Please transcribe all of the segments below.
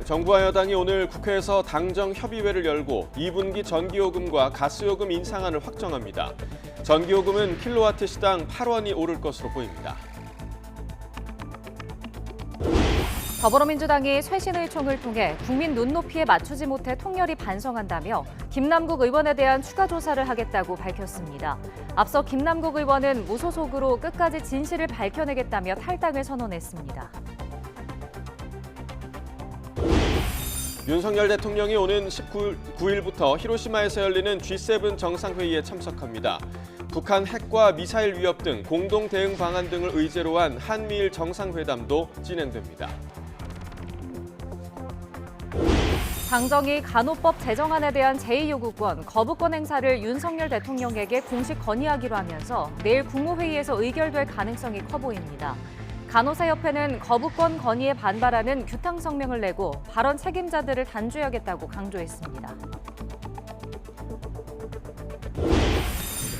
정부와 여당이 오늘 국회에서 당정협의회를 열고 2분기 전기요금과 가스요금 인상안을 확정합니다. 전기요금은 킬로와트 시당 8원이 오를 것으로 보입니다. 더불어민주당이 쇄신의총을 통해 국민 눈높이에 맞추지 못해 통렬히 반성한다며 김남국 의원에 대한 추가 조사를 하겠다고 밝혔습니다. 앞서 김남국 의원은 무소속으로 끝까지 진실을 밝혀내겠다며 탈당을 선언했습니다. 윤석열 대통령이 오는 19일부터 히로시마에서 열리는 G7 정상회의에 참석합니다. 북한 핵과 미사일 위협 등 공동 대응 방안 등을 의제로 한 한미일 정상회담도 진행됩니다. 당정이 간호법 제정안에 대한 제2요구권, 거부권 행사를 윤석열 대통령에게 공식 건의하기로 하면서 내일 국무회의에서 의결될 가능성이 커 보입니다. 간호사협회는 거부권 건의에 반발하는 규탄 성명을 내고 발언 책임자들을 단죄하겠다고 강조했습니다.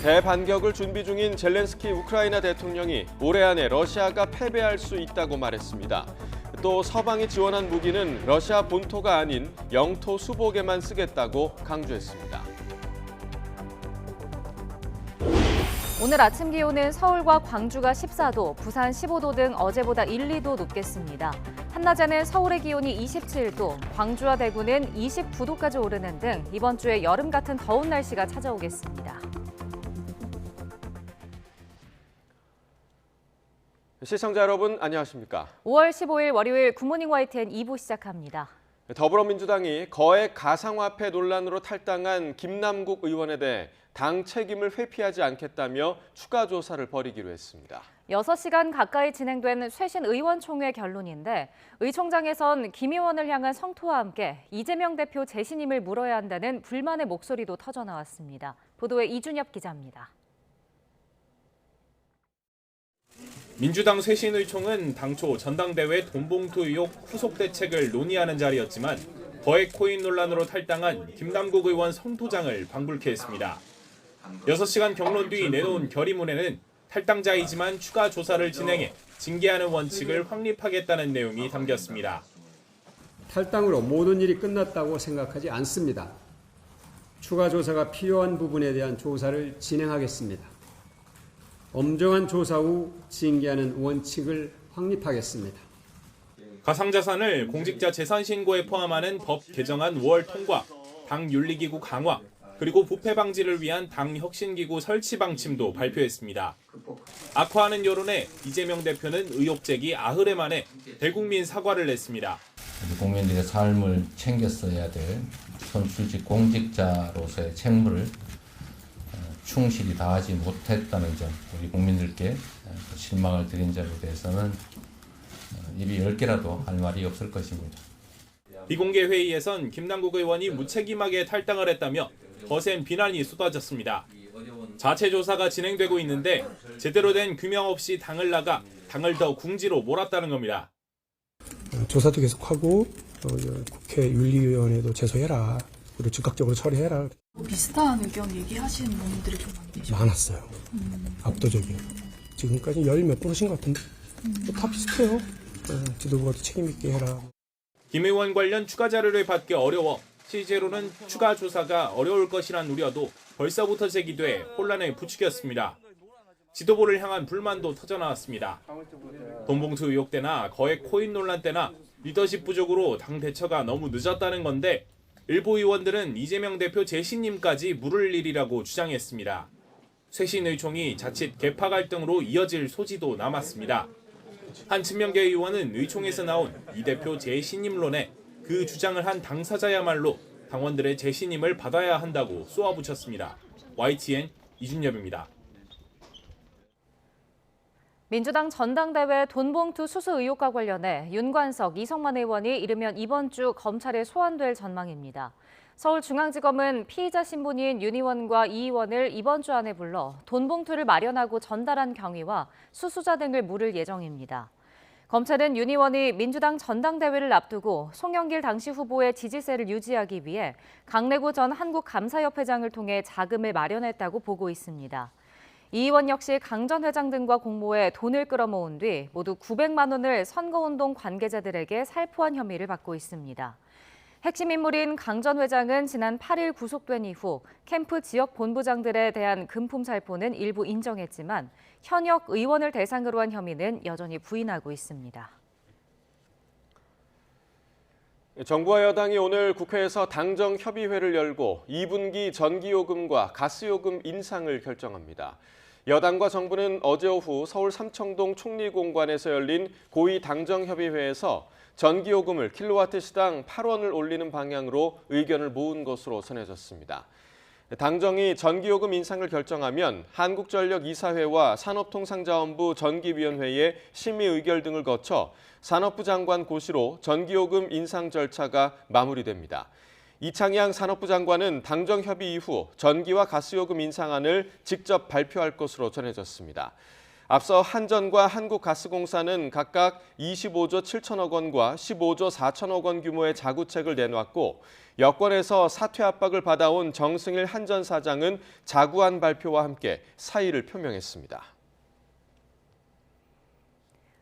대반격을 준비 중인 젤렌스키 우크라이나 대통령이 올해 안에 러시아가 패배할 수 있다고 말했습니다. 또 서방이 지원한 무기는 러시아 본토가 아닌 영토 수복에만 쓰겠다고 강조했습니다. 오늘 아침 기온은 서울과 광주가 14도, 부산 15도 등 어제보다 1, 2도 높겠습니다. 한낮에는 서울의 기온이 27도, 광주와 대구는 29도까지 오르는 등 이번 주에 여름 같은 더운 날씨가 찾아오겠습니다. 시청자 여러분 안녕하십니까? 5월 15일 월요일 굿모닝 YTN 2부 시작합니다. 더불어민주당이 거액 가상화폐 논란으로 탈당한 김남국 의원에 대해 당 책임을 회피하지 않겠다며 추가 조사를 벌이기로 했습니다. 6시간 가까이 진행된 쇄신 의원총회 결론인데 의총장에선 김 의원을 향한 성토와 함께 이재명 대표 재신임을 물어야 한다는 불만의 목소리도 터져나왔습니다. 보도에 이준엽 기자입니다. 민주당 쇄신의총은 당초 전당대회 돈봉투 의혹 후속 대책을 논의하는 자리였지만 거액 코인 논란으로 탈당한 김남국 의원 성토장을 방불케 했습니다. 6시간 경론 뒤 내놓은 결의문에는 탈당자이지만 추가 조사를 진행해 징계하는 원칙을 확립하겠다는 내용이 담겼습니다. 탈당으로 모든 일이 끝났다고 생각하지 않습니다. 추가 조사가 필요한 부분에 대한 조사를 진행하겠습니다. 엄정한 조사 후 징계하는 원칙을 확립하겠습니다. 가상자산을 공직자 재산 신고에 포함하는 법 개정안 5월 통과, 당 윤리기구 강화, 그리고 부패 방지를 위한 당 혁신기구 설치 방침도 발표했습니다. 악화하는 여론에 이재명 대표는 의혹 제기 8회 만에 대국민 사과를 냈습니다. 국민들의 삶을 챙겼어야 될 선출직 공직자로서의 책무를 충실히 다하지 못했다는 점, 우리 국민들께 실망을 드린 점에 대해서는 입이 10개라도 할 말이 없을 것입니다. 비공개 회의에선 김남국 의원이 무책임하게 탈당을 했다며 거센 비난이 쏟아졌습니다. 자체 조사가 진행되고 있는데 제대로 된 규명 없이 당을 나가 당을 더 궁지로 몰았다는 겁니다. 조사도 계속하고 국회 윤리위원회도 제소해라. 그리고 즉각적으로 처리해라. 비슷한 의견 얘기하시는 분들이 좀 많으시죠? 많았어요. 압도적이에요. 지금까지 10몇 분 하신 것 같은데 다 비슷해요. 지도부가 책임 있게 해라. 김 의원 관련 추가 자료를 받기 어려워 실제로는 추가 조사가 어려울 것이란 우려도 벌써부터 제기돼 혼란을 부추겼습니다. 지도부를 향한 불만도 터져나왔습니다. 돈봉투 의혹 때나 거액 코인 논란 때나 리더십 부족으로 당 대처가 너무 늦었다는 건데 일부 의원들은 이재명 대표 재신임까지 물을 일이라고 주장했습니다. 쇄신의총이 자칫 계파 갈등으로 이어질 소지도 남았습니다. 한 친명계 의원은 의총에서 나온 이 대표 재신임론에 그 주장을 한 당사자야말로 당원들의 재신임을 받아야 한다고 쏘아붙였습니다. YTN 이준엽입니다. 민주당 전당대회 돈봉투 수수 의혹과 관련해 윤관석, 이성만 의원이 이르면 이번 주 검찰에 소환될 전망입니다. 서울중앙지검은 피의자 신분인 윤 의원과 이 의원을 이번 주 안에 불러 돈봉투를 마련하고 전달한 경위와 수수자 등을 물을 예정입니다. 검찰은 윤 의원이 민주당 전당대회를 앞두고 송영길 당시 후보의 지지세를 유지하기 위해 강래구 전 한국감사협회장을 통해 자금을 마련했다고 보고 있습니다. 이 의원 역시 강 전 회장 등과 공모해 돈을 끌어모은 뒤 모두 900만 원을 선거운동 관계자들에게 살포한 혐의를 받고 있습니다. 핵심 인물인 강 전 회장은 지난 8일 구속된 이후 캠프 지역 본부장들에 대한 금품 살포는 일부 인정했지만 현역 의원을 대상으로 한 혐의는 여전히 부인하고 있습니다. 정부와 여당이 오늘 국회에서 당정협의회를 열고 2분기 전기요금과 가스요금 인상을 결정합니다. 여당과 정부는 어제 오후 서울 삼청동 총리공관에서 열린 고위 당정협의회에서 전기요금을 킬로와트 시당 8원을 올리는 방향으로 의견을 모은 것으로 전해졌습니다. 당정이 전기요금 인상을 결정하면 한국전력 이사회와 산업통상자원부 전기위원회의 심의 의결 등을 거쳐 산업부 장관 고시로 전기요금 인상 절차가 마무리됩니다. 이창양 산업부 장관은 당정협의 이후 전기와 가스요금 인상안을 직접 발표할 것으로 전해졌습니다. 앞서 한전과 한국가스공사는 각각 25조 7천억 원과 15조 4천억 원 규모의 자구책을 내놨고 여권에서 사퇴 압박을 받아온 정승일 한전 사장은 자구안 발표와 함께 사의를 표명했습니다.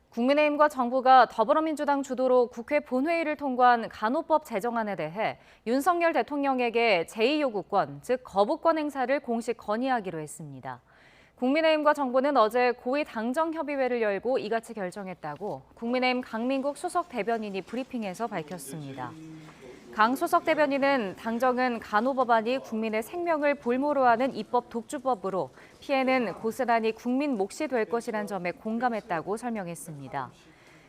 국민의힘과 정부가 더불어민주당 주도로 국회 본회의를 통과한 간호법 제정안에 대해 윤석열 대통령에게 제2요구권, 즉 거부권 행사를 공식 건의하기로 했습니다. 국민의힘과 정부는 어제 고위 당정협의회를 열고 이같이 결정했다고 국민의힘 강민국 수석 대변인이 브리핑에서 밝혔습니다. 강 수석 대변인은 당정은 간호법안이 국민의 생명을 볼모로 하는 입법 독주법으로 피해는 고스란히 국민 몫이 될 것이란 점에 공감했다고 설명했습니다.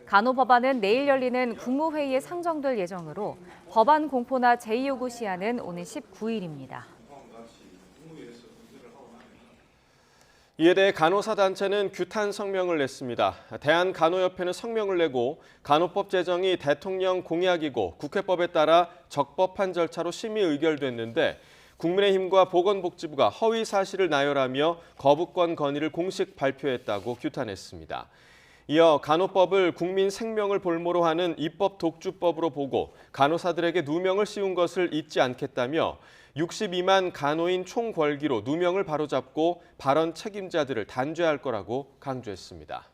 간호법안은 내일 열리는 국무회의에 상정될 예정으로 법안 공포나 제2요구 시한은 오는 19일입니다. 이에 대해 간호사단체는 규탄 성명을 냈습니다. 대한간호협회는 성명을 내고 간호법 제정이 대통령 공약이고 국회법에 따라 적법한 절차로 심의 의결됐는데 국민의힘과 보건복지부가 허위 사실을 나열하며 거부권 건의를 공식 발표했다고 규탄했습니다. 이어 간호법을 국민 생명을 볼모로 하는 입법 독주법으로 보고 간호사들에게 누명을 씌운 것을 잊지 않겠다며 62만 간호인 총궐기로 누명을 바로잡고 발언 책임자들을 단죄할 거라고 강조했습니다.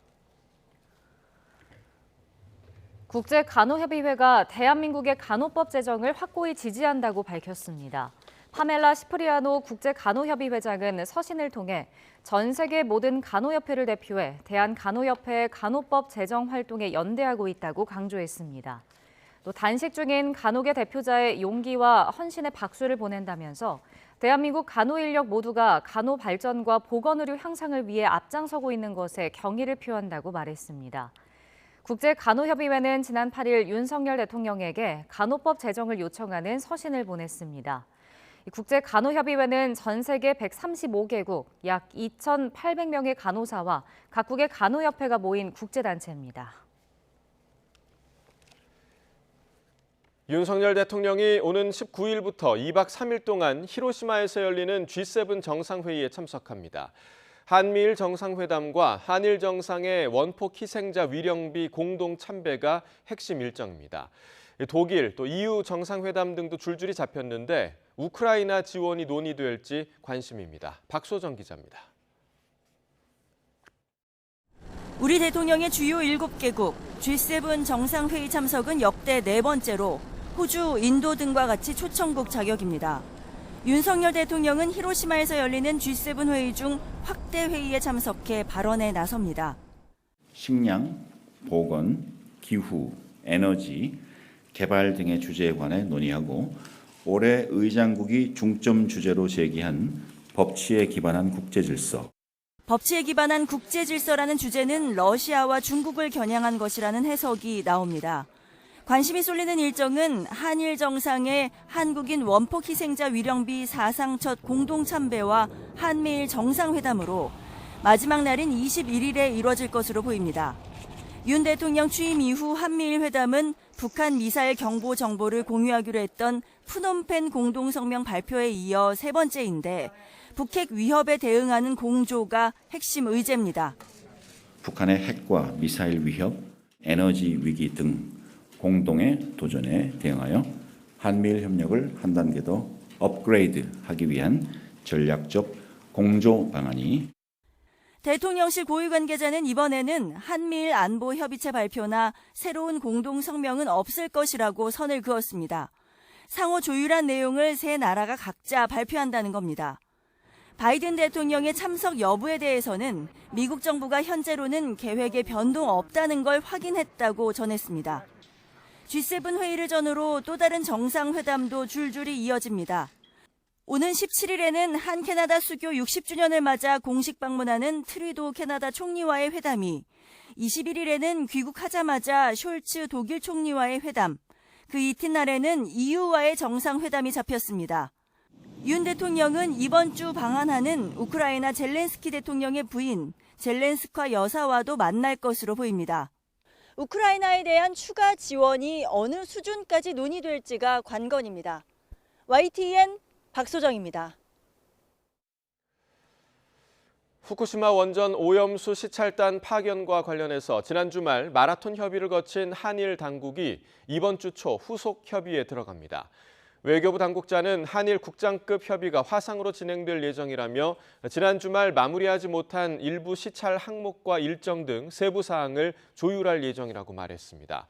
국제간호협의회가 대한민국의 간호법 제정을 확고히 지지한다고 밝혔습니다. 파멜라 시프리아노 국제간호협의회장은 서신을 통해 전 세계 모든 간호협회를 대표해 대한간호협회의 간호법 제정 활동에 연대하고 있다고 강조했습니다. 또 단식 중인 간호계 대표자의 용기와 헌신의 박수를 보낸다면서 대한민국 간호 인력 모두가 간호 발전과 보건의료 향상을 위해 앞장서고 있는 것에 경의를 표한다고 말했습니다. 국제간호협의회는 지난 8일 윤석열 대통령에게 간호법 제정을 요청하는 서신을 보냈습니다. 국제간호협의회는 전 세계 135개국 약 2,800명의 간호사와 각국의 간호협회가 모인 국제단체입니다. 윤석열 대통령이 오는 19일부터 2박 3일 동안 히로시마에서 열리는 G7 정상회의에 참석합니다. 한미일 정상회담과 한일 정상의 원폭 희생자 위령비 공동 참배가 핵심 일정입니다. 독일, 또 EU 정상회담 등도 줄줄이 잡혔는데 우크라이나 지원이 논의될지 관심입니다. 박소정 기자입니다. 우리 대통령의 주요 7개국 G7 정상회의 참석은 역대 4번째로 호주, 인도 등과 같이 초청국 자격입니다. 윤석열 대통령은 히로시마에서 열리는 G7 회의 중 확대 회의에 참석해 발언에 나섭니다. 식량, 보건, 기후, 에너지, 개발 등의 주제에 관해 논의하고 올해 의장국이 중점 주제로 제기한 법치에 기반한 국제질서. 법치에 기반한 국제질서라는 주제는 러시아와 중국을 겨냥한 것이라는 해석이 나옵니다. 관심이 쏠리는 일정은 한일 정상의 한국인 원폭 희생자 위령비 사상 첫 공동 참배와 한미일 정상회담으로 마지막 날인 21일에 이뤄질 것으로 보입니다. 윤 대통령 취임 이후 한미일 회담은 북한 미사일 경보 정보를 공유하기로 했던 푸놈펜 공동성명 발표에 이어 3번째인데 북핵 위협에 대응하는 공조가 핵심 의제입니다. 북한의 핵과 미사일 위협, 에너지 위기 등 공동의 도전에 대응하여 한미일 협력을 한 단계 더 업그레이드하기 위한 전략적 공조 방안이 대통령실 고위 관계자는 이번에는 한미일 안보 협의체 발표나 새로운 공동 성명은 없을 것이라고 선을 그었습니다. 상호 조율한 내용을 세 나라가 각자 발표한다는 겁니다. 바이든 대통령의 참석 여부에 대해서는 미국 정부가 현재로는 계획에 변동 없다는 걸 확인했다고 전했습니다. G7 회의를 전후로 또 다른 정상회담도 줄줄이 이어집니다. 오는 17일에는 한 캐나다 수교 60주년을 맞아 공식 방문하는 트루도 캐나다 총리와의 회담이, 21일에는 귀국하자마자 숄츠 독일 총리와의 회담, 그 이튿날에는 EU와의 정상회담이 잡혔습니다. 윤 대통령은 이번 주 방한하는 우크라이나 젤렌스키 대통령의 부인 젤렌스카 여사와도 만날 것으로 보입니다. 우크라이나에 대한 추가 지원이 어느 수준까지 논의될지가 관건입니다. YTN 박소정입니다. 후쿠시마 원전 오염수 시찰단 파견과 관련해서 지난 주말 마라톤 협의를 거친 한일 당국이 이번 주 초 후속 협의에 들어갑니다. 외교부 당국자는 한일 국장급 협의가 화상으로 진행될 예정이라며 지난 주말 마무리하지 못한 일부 시찰 항목과 일정 등 세부 사항을 조율할 예정이라고 말했습니다.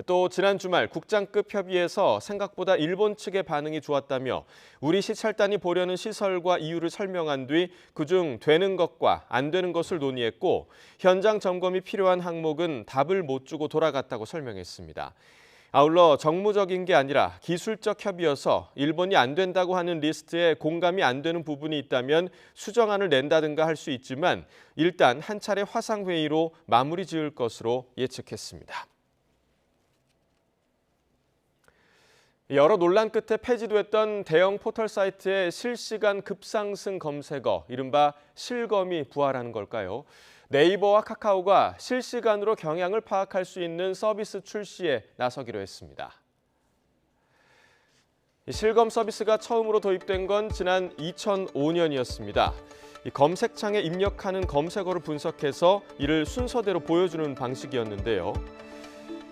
또 지난 주말 국장급 협의에서 생각보다 일본 측의 반응이 좋았다며 우리 시찰단이 보려는 시설과 이유를 설명한 뒤 그중 되는 것과 안 되는 것을 논의했고 현장 점검이 필요한 항목은 답을 못 주고 돌아갔다고 설명했습니다. 아울러 정무적인 게 아니라 기술적 협의여서 일본이 안 된다고 하는 리스트에 공감이 안 되는 부분이 있다면 수정안을 낸다든가 할 수 있지만 일단 한 차례 화상회의로 마무리 지을 것으로 예측했습니다. 여러 논란 끝에 폐지됐던 대형 포털 사이트의 실시간 급상승 검색어, 이른바 실검이 부활하는 걸까요? 네이버와 카카오가 실시간으로 경향을 파악할 수 있는 서비스 출시에 나서기로 했습니다. 실검 서비스가 처음으로 도입된 건 지난 2005년이었습니다. 검색창에 입력하는 검색어를 분석해서 이를 순서대로 보여주는 방식이었는데요.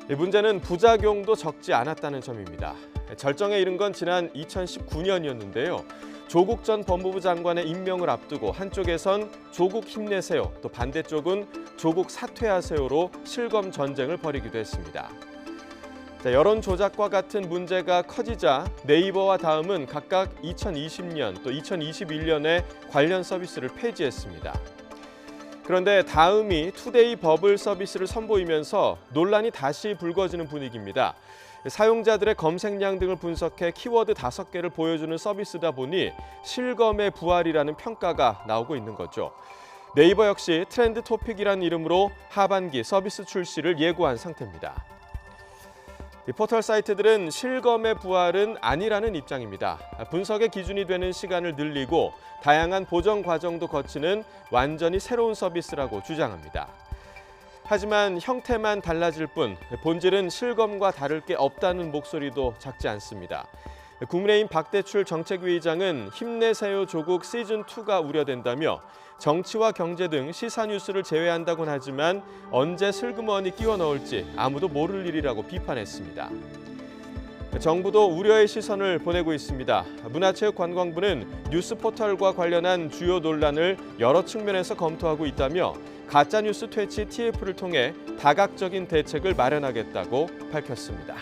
문제는 부작용도 적지 않았다는 점입니다. 절정에 이른 건 지난 2019년이었는데요. 조국 전 법무부 장관의 임명을 앞두고 한쪽에선 조국 힘내세요, 또 반대쪽은 조국 사퇴하세요로 실검 전쟁을 벌이기도 했습니다. 여론 조작과 같은 문제가 커지자 네이버와 다음은 각각 2020년 또 2021년에 관련 서비스를 폐지했습니다. 그런데 다음이 투데이 버블 서비스를 선보이면서 논란이 다시 불거지는 분위기입니다. 사용자들의 검색량 등을 분석해 키워드 5개를 보여주는 서비스다 보니 실검의 부활이라는 평가가 나오고 있는 거죠. 네이버 역시 트렌드 토픽이라는 이름으로 하반기 서비스 출시를 예고한 상태입니다. 이 포털 사이트들은 실검의 부활은 아니라는 입장입니다. 분석의 기준이 되는 시간을 늘리고 다양한 보정 과정도 거치는 완전히 새로운 서비스라고 주장합니다. 하지만 형태만 달라질 뿐 본질은 실검과 다를 게 없다는 목소리도 작지 않습니다. 국민의힘 박대출 정책위의장은 힘내세요 조국 시즌2가 우려된다며 정치와 경제 등 시사 뉴스를 제외한다곤 하지만 언제 슬그머니 끼워 넣을지 아무도 모를 일이라고 비판했습니다. 정부도 우려의 시선을 보내고 있습니다. 문화체육관광부는 뉴스 포털과 관련한 주요 논란을 여러 측면에서 검토하고 있다며 가짜뉴스 퇴치 TF를 통해 다각적인 대책을 마련하겠다고 밝혔습니다.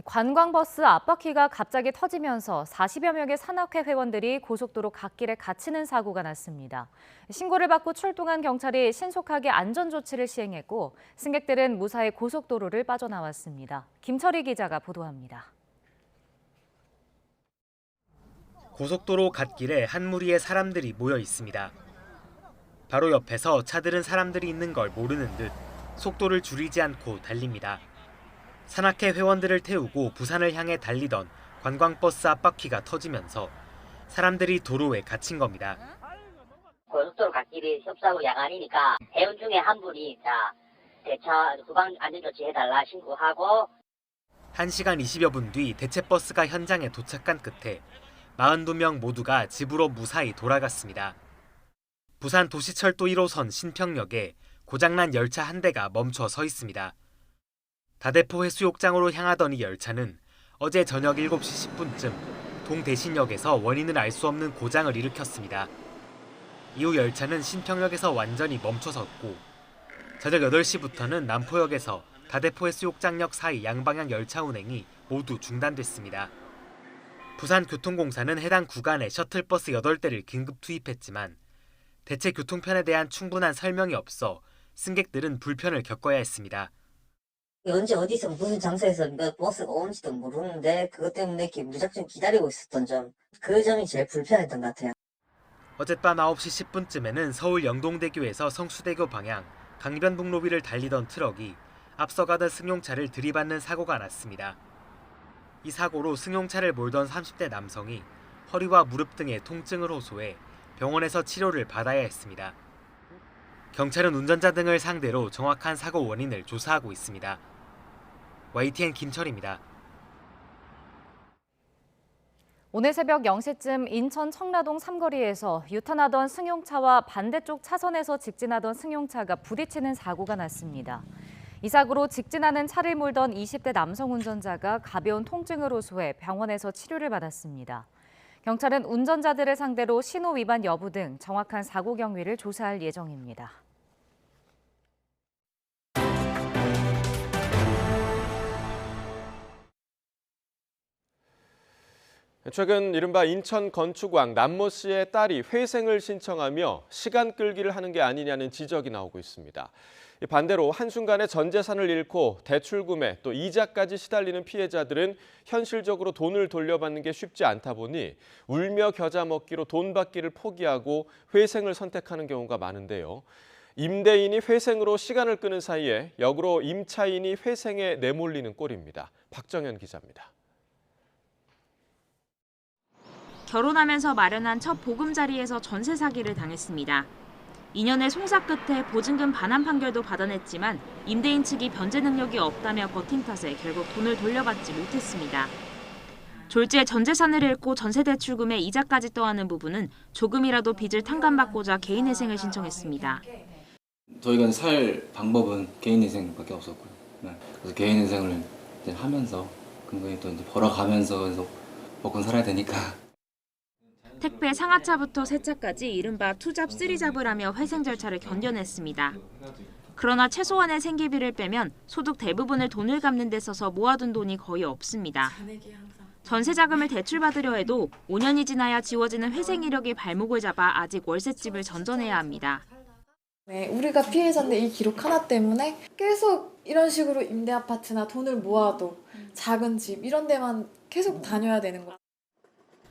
관광버스 앞바퀴가 갑자기 터지면서 40여 명의 산악회 회원들이 고속도로 갓길에 갇히는 사고가 났습니다. 신고를 받고 출동한 경찰이 신속하게 안전조치를 시행했고 승객들은 무사히 고속도로를 빠져나왔습니다. 김철희 기자가 보도합니다. 고속도로 갓길에 한 무리의 사람들이 모여 있습니다. 바로 옆에서 차들은 사람들이 있는 걸 모르는 듯 속도를 줄이지 않고 달립니다. 산악회 회원들을 태우고 부산을 향해 달리던 관광버스 앞바퀴가 터지면서 사람들이 도로에 갇힌 겁니다. 고속도로 갓길이 협사고 야간이니까 회원 중에 한 분이 대차 후방 안전조치 해달라 신고하고 1시간 20여 분 뒤 대체버스가 현장에 도착한 끝에 42명 모두가 집으로 무사히 돌아갔습니다. 부산 도시철도 1호선 신평역에 고장난 열차 한 대가 멈춰 서 있습니다. 다대포 해수욕장으로 향하던 이 열차는 어제 저녁 7시 10분쯤 동대신역에서 원인을 알 수 없는 고장을 일으켰습니다. 이후 열차는 신평역에서 완전히 멈춰섰고 저녁 8시부터는 남포역에서 다대포해수욕장역 사이 양방향 열차 운행이 모두 중단됐습니다. 부산교통공사는 해당 구간에 셔틀버스 8대를 긴급 투입했지만 대체 교통편에 대한 충분한 설명이 없어 승객들은 불편을 겪어야 했습니다. 언제 어디서 무슨 장소에서 몇 버스가 오는지도 모르는데 그것 때문에 이렇게 무작정 기다리고 있었던 점, 그 점이 제일 불편했던 것 같아요. 어젯밤 9시 10분쯤에는 서울 영동대교에서 성수대교 방향 강변북로비를 달리던 트럭이 앞서가던 승용차를 들이받는 사고가 났습니다. 이 사고로 승용차를 몰던 30대 남성이 허리와 무릎 등의 통증을 호소해 병원에서 치료를 받아야 했습니다. 경찰은 운전자 등을 상대로 정확한 사고 원인을 조사하고 있습니다. YTN 김철입니다. 오늘 새벽 0시쯤 인천 청라동 삼거리에서 유턴하던 승용차와 반대쪽 차선에서 직진하던 승용차가 부딪히는 사고가 났습니다. 이 사고로 직진하는 차를 몰던 20대 남성 운전자가 가벼운 통증을 호소해 병원에서 치료를 받았습니다. 경찰은 운전자들을 상대로 신호 위반 여부 등 정확한 사고 경위를 조사할 예정입니다. 최근 이른바 인천 건축왕 남모 씨의 딸이 회생을 신청하며 시간 끌기를 하는 게 아니냐는 지적이 나오고 있습니다. 반대로 한순간에 전 재산을 잃고 대출금에 또 이자까지 시달리는 피해자들은 현실적으로 돈을 돌려받는 게 쉽지 않다 보니 울며 겨자 먹기로 돈 받기를 포기하고 회생을 선택하는 경우가 많은데요. 임대인이 회생으로 시간을 끄는 사이에 역으로 임차인이 회생에 내몰리는 꼴입니다. 박정현 기자입니다. 결혼하면서 마련한 첫 보금자리에서 전세 사기를 당했습니다. 2년의 송사 끝에 보증금 반환 판결도 받아냈지만 임대인 측이 변제 능력이 없다며 버틴 탓에 결국 돈을 돌려받지 못했습니다. 졸지에 전 재산을 잃고 전세 대출금에 이자까지 떠안은 부부는 조금이라도 빚을 탕감받고자 개인회생을 신청했습니다. 저희가 살 방법은 개인회생밖에 없었고요. 그래서 개인회생을 이제 하면서 근거에 또 이제 벌어가면서 계속 먹고 살아야 되니까. 택배 상하차부터 세차까지 이른바 투잡 쓰리잡을 하며 회생 절차를 견뎌냈습니다. 그러나 최소한의 생계비를 빼면 소득 대부분을 돈을 갚는 데 써서 모아둔 돈이 거의 없습니다. 전세 자금을 대출받으려 해도 5년이 지나야 지워지는 회생 이력이 발목을 잡아 아직 월세집을 전전해야 합니다. 네, 우리가 피해자인데 이 기록 하나 때문에 계속 이런 식으로 임대 아파트나 돈을 모아도 작은 집 이런 데만 계속 다녀야 되는 거예요.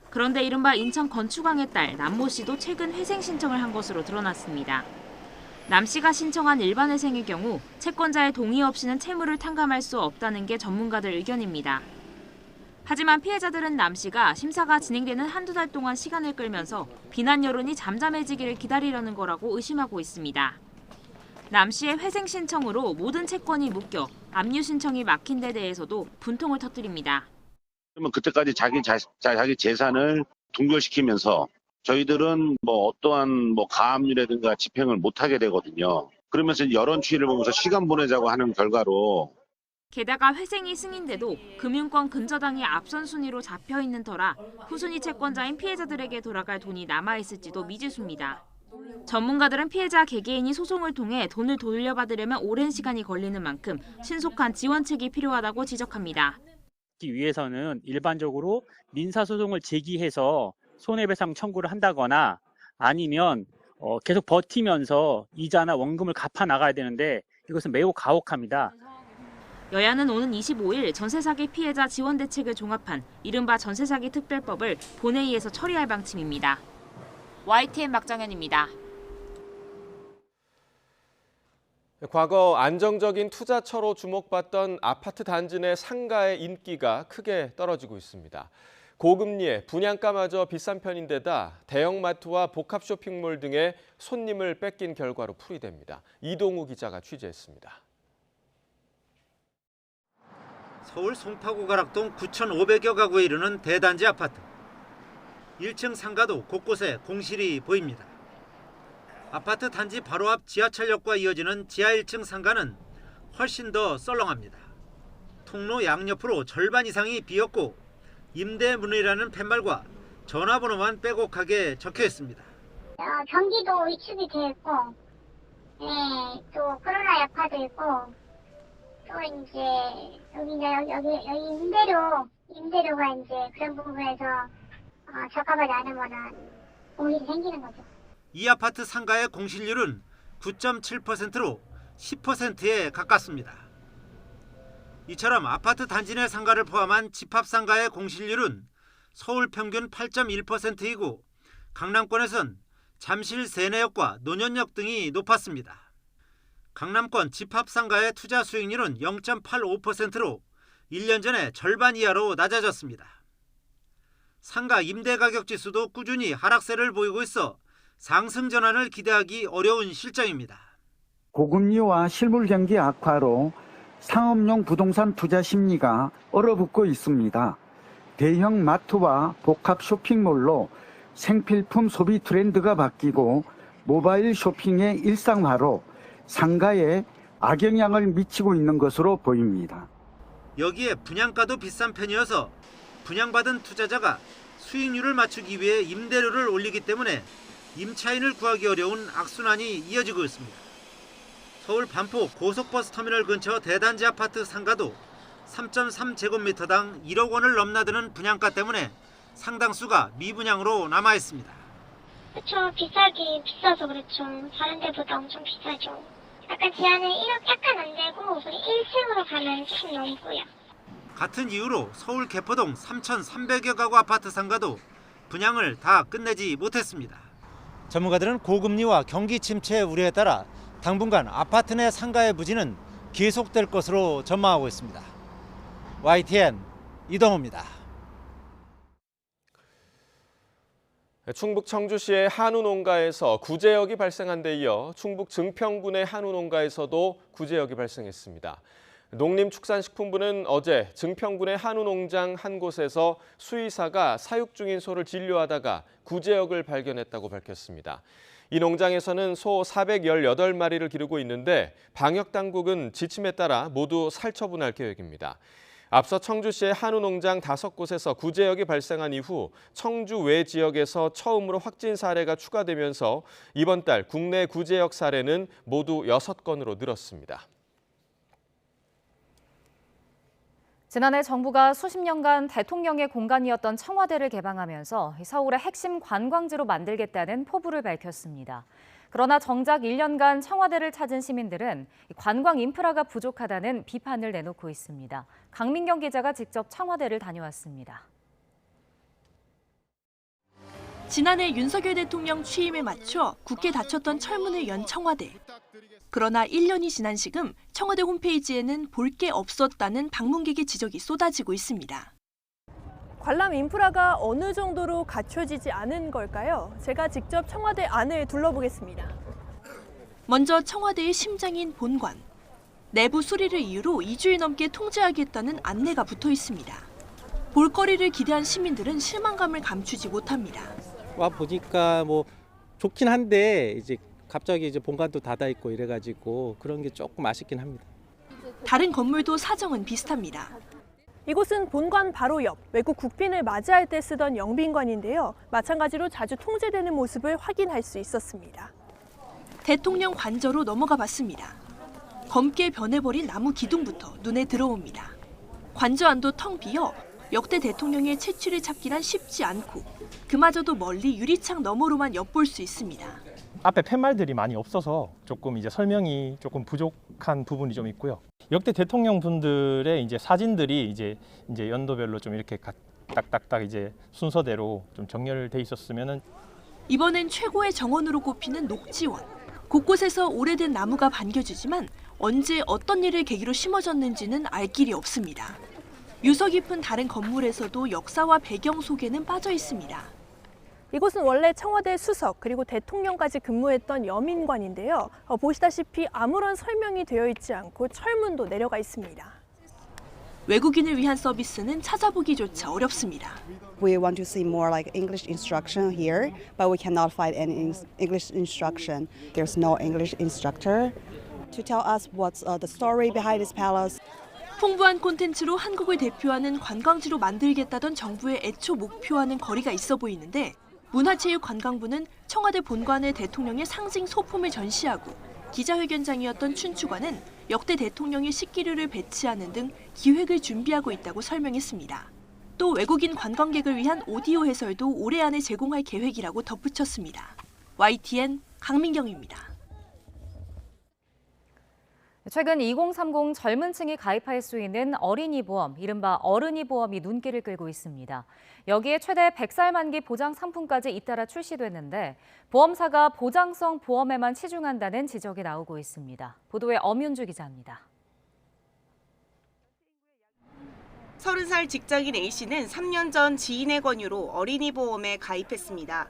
그런데 이른바 인천 건축왕의 딸 남모 씨도 최근 회생 신청을 한 것으로 드러났습니다. 남 씨가 신청한 일반 회생의 경우 채권자의 동의 없이는 채무를 탕감할 수 없다는 게 전문가들 의견입니다. 하지만 피해자들은 남 씨가 심사가 진행되는 한두 달 동안 시간을 끌면서 비난 여론이 잠잠해지기를 기다리려는 거라고 의심하고 있습니다. 남 씨의 회생 신청으로 모든 채권이 묶여 압류 신청이 막힌 데 대해서도 분통을 터뜨립니다. 그러면 그때까지 자기 재산을 동결시키면서 저희들은 어떠한 가압류라든가 집행을 못하게 되거든요. 그러면서 여론 추이를 보면서 시간 보내자고 하는 결과로 게다가 회생이 승인돼도 금융권 근저당이 앞선 순위로 잡혀있는 터라 후순위 채권자인 피해자들에게 돌아갈 돈이 남아있을지도 미지수입니다. 전문가들은 피해자 개개인이 소송을 통해 돈을 돌려받으려면 오랜 시간이 걸리는 만큼 신속한 지원책이 필요하다고 지적합니다. 위해서는 일반적으로 민사소송을 제기해서 손해배상 청구를 한다거나 아니면 계속 버티면서 이자나 원금을 갚아 나가야 되는데 이것은 매우 가혹합니다. 여야는 오는 25일 전세사기 피해자 지원 대책을 종합한 이른바 전세사기 특별법을 본회의에서 처리할 방침입니다. YTN 박정현입니다. 과거 안정적인 투자처로 주목받던 아파트 단지 내 상가의 인기가 크게 떨어지고 있습니다. 고금리에 분양가마저 비싼 편인데다 대형마트와 복합 쇼핑몰 등의 손님을 뺏긴 결과로 풀이됩니다. 이동우 기자가 취재했습니다. 서울 송파구 가락동 9,500여 가구에 이르는 대단지 아파트. 1층 상가도 곳곳에 공실이 보입니다. 아파트 단지 바로 앞 지하철역과 이어지는 지하 1층 상가는 훨씬 더 썰렁합니다. 통로 양옆으로 절반 이상이 비었고 임대 문의라는 팻말과 전화번호만 빼곡하게 적혀 있습니다. 경기도 위축이 돼 있고, 네, 또 코로나 여파도 있고, 또 이제 여기 임대료가 이제 그런 부분에서 적합하지 않으면은 공실이 생기는 거죠. 이 아파트 상가의 공실률은 9.7%로 10%에 가깝습니다. 이처럼 아파트 단지 내 상가를 포함한 집합상가의 공실률은 서울 평균 8.1%이고 강남권에선 잠실 세내역과 논현역 등이 높았습니다. 강남권 집합상가의 투자 수익률은 0.85%로 1년 전에 절반 이하로 낮아졌습니다. 상가 임대 가격 지수도 꾸준히 하락세를 보이고 있어 상승 전환을 기대하기 어려운 실정입니다. 고금리와 실물 경기 악화로 상업용 부동산 투자 심리가 얼어붙고 있습니다. 대형 마트와 복합 쇼핑몰로 생필품 소비 트렌드가 바뀌고 모바일 쇼핑의 일상화로 상가에 악영향을 미치고 있는 것으로 보입니다. 여기에 분양가도 비싼 편이어서 분양받은 투자자가 수익률을 맞추기 위해 임대료를 올리기 때문에 임차인을 구하기 어려운 악순환이 이어지고 있습니다. 서울 반포 고속버스 터미널 근처 대단지 아파트 상가도 3.3제곱미터당 1억 원을 넘나드는 분양가 때문에 상당수가 미분양으로 남아 있습니다. 그렇죠. 비싸서 그렇죠. 다른 데보다 엄청 비싸죠. 약간 제한은 1억 약간 안 되고 1층으로 가면 조금 넘고요. 같은 이유로 서울 개포동 3,300여 가구 아파트 상가도 분양을 다 끝내지 못했습니다. 전문가들은 고금리와 경기 침체 우려에 따라 당분간 아파트 내 상가의 부진은 계속될 것으로 전망하고 있습니다. YTN 이동호입니다. 충북 청주시의 한우 농가에서 구제역이 발생한 데 이어 충북 증평군의 한우 농가에서도 구제역이 발생했습니다. 농림축산식품부는 어제 증평군의 한우 농장 한 곳에서 수의사가 사육 중인 소를 진료하다가 구제역을 발견했다고 밝혔습니다. 이 농장에서는 소 418마리를 기르고 있는데 방역당국은 지침에 따라 모두 살처분할 계획입니다. 앞서 청주시의 한우 농장 5곳에서 구제역이 발생한 이후 청주 외 지역에서 처음으로 확진 사례가 추가되면서 이번 달 국내 구제역 사례는 모두 6건으로 늘었습니다. 지난해 정부가 수십 년간 대통령의 공간이었던 청와대를 개방하면서 서울의 핵심 관광지로 만들겠다는 포부를 밝혔습니다. 그러나 정작 1년간 청와대를 찾은 시민들은 관광 인프라가 부족하다는 비판을 내놓고 있습니다. 강민경 기자가 직접 청와대를 다녀왔습니다. 지난해 윤석열 대통령 취임에 맞춰 굳게 닫혔던 철문을 연 청와대. 그러나 1년이 지난 지금 청와대 홈페이지에는 볼 게 없었다는 방문객의 지적이 쏟아지고 있습니다. 관람 인프라가 어느 정도로 갖춰지지 않은 걸까요? 제가 직접 청와대 안을 둘러보겠습니다. 먼저 청와대의 심장인 본관. 내부 수리를 이유로 2주일 넘게 통제하겠다는 안내가 붙어 있습니다. 볼거리를 기대한 시민들은 실망감을 감추지 못합니다. 와 보니까 뭐 좋긴 한데 이제 갑자기 본관도 닫아 있고 이래가지고 그런 게 조금 아쉽긴 합니다. 다른 건물도 사정은 비슷합니다. 이곳은 본관 바로 옆 외국 국빈을 맞이할 때 쓰던 영빈관인데요. 마찬가지로 자주 통제되는 모습을 확인할 수 있었습니다. 대통령 관저로 넘어가 봤습니다. 검게 변해버린 나무 기둥부터 눈에 들어옵니다. 관저 안도 텅 비어 역대 대통령의 채취를 찾기란 쉽지 않고 그마저도 멀리 유리창 너머로만 엿볼 수 있습니다. 앞에 팻말들이 많이 없어서 조금 이제 설명이 조금 부족한 부분이 좀 있고요. 역대 대통령 분들의 이제 사진들이 이제 연도별로 좀 이렇게 딱딱딱 이제 순서대로 좀 정렬돼 있었으면은. 이번엔 최고의 정원으로 꼽히는 녹지원. 곳곳에서 오래된 나무가 반겨지지만 언제 어떤 일을 계기로 심어졌는지는 알 길이 없습니다. 유서 깊은 다른 건물에서도 역사와 배경 속에는 빠져 있습니다. 이곳은 원래 청와대 수석 그리고 대통령까지 근무했던 여민관인데요. 보시다시피 아무런 설명이 되어 있지 않고 철문도 내려가 있습니다. 외국인을 위한 서비스는 찾아보기조차 어렵습니다. We want to see more like English instruction here, but we cannot find any English instruction. There's no English instructor to tell us what's the story behind this palace. 풍부한 콘텐츠로 한국을 대표하는 관광지로 만들겠다던 정부의 애초 목표와는 거리가 있어 보이는데 문화체육관광부는 청와대 본관에 대통령의 상징 소품을 전시하고 기자회견장이었던 춘추관은 역대 대통령의 식기류를 배치하는 등 기획을 준비하고 있다고 설명했습니다. 또 외국인 관광객을 위한 오디오 해설도 올해 안에 제공할 계획이라고 덧붙였습니다. YTN 강민경입니다. 최근 2030 젊은 층이 가입할 수 있는 어린이 보험, 이른바 어른이 보험이 눈길을 끌고 있습니다. 여기에 최대 100살 만기 보장 상품까지 잇따라 출시됐는데 보험사가 보장성 보험에만 치중한다는 지적이 나오고 있습니다. 보도에 엄윤주 기자입니다. 30살 직장인 A씨는 3년 전 지인의 권유로 어린이 보험에 가입했습니다.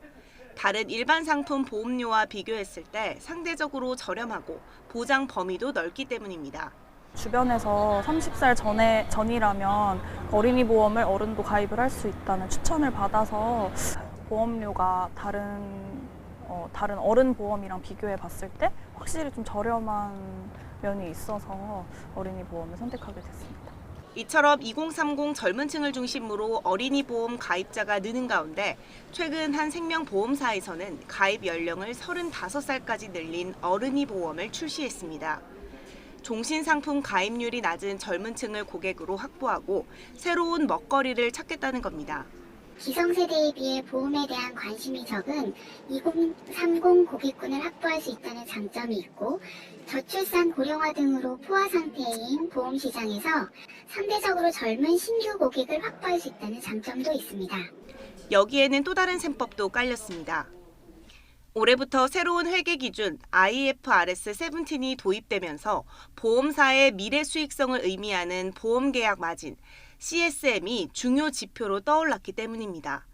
다른 일반 상품 보험료와 비교했을 때 상대적으로 저렴하고 보장 범위도 넓기 때문입니다. 주변에서 30살 전이라면 어린이 보험을 어른도 가입을 할 수 있다는 추천을 받아서 보험료가 다른 어른 보험이랑 비교해 봤을 때 확실히 좀 저렴한 면이 있어서 어린이 보험을 선택하게 됐습니다. 이처럼 2030 젊은 층을 중심으로 어린이 보험 가입자가 느는 가운데 최근 한 생명보험사에서는 가입 연령을 35살까지 늘린 어른이 보험을 출시했습니다. 종신상품 가입률이 낮은 젊은 층을 고객으로 확보하고 새로운 먹거리를 찾겠다는 겁니다. 기성세대에 비해 보험에 대한 관심이 적은 2030 고객군을 확보할 수 있다는 장점이 있고 저출산 고령화 등으로 포화 상태인 보험 시장에서 상대적으로 젊은 신규 고객을 확보할 수 있다는 장점도 있습니다. 여기에는 또 다른 셈법도 깔렸습니다. 올해부터 새로운 회계 기준 IFRS 17이 도입되면서 보험사의 미래 수익성을 의미하는 보험계약 마진, CSM이 중요 지표로 떠올랐기 때문입니다.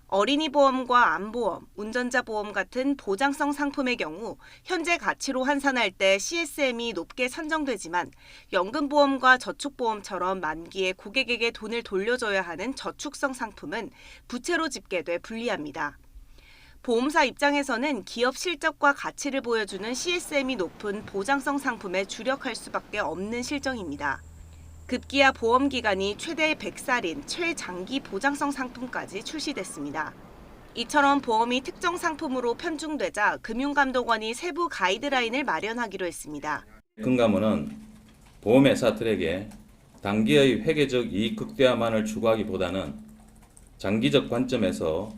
어린이 보험과 암보험, 운전자 보험 같은 보장성 상품의 경우 현재 가치로 환산할 때 CSM이 높게 산정되지만 연금보험과 저축보험처럼 만기에 고객에게 돈을 돌려줘야 하는 저축성 상품은 부채로 집계돼 불리합니다. 보험사 입장에서는 기업 실적과 가치를 보여주는 CSM이 높은 보장성 상품에 주력할 수밖에 없는 실정입니다. 급기야 보험 기간이 최대 100살인 최장기 보장성 상품까지 출시됐습니다. 이처럼 보험이 특정 상품으로 편중되자 금융감독원이 세부 가이드라인을 마련하기로 했습니다. 금감원은 보험회사들에게 단기의 회계적 이익 극대화만을 추구하기보다는 장기적 관점에서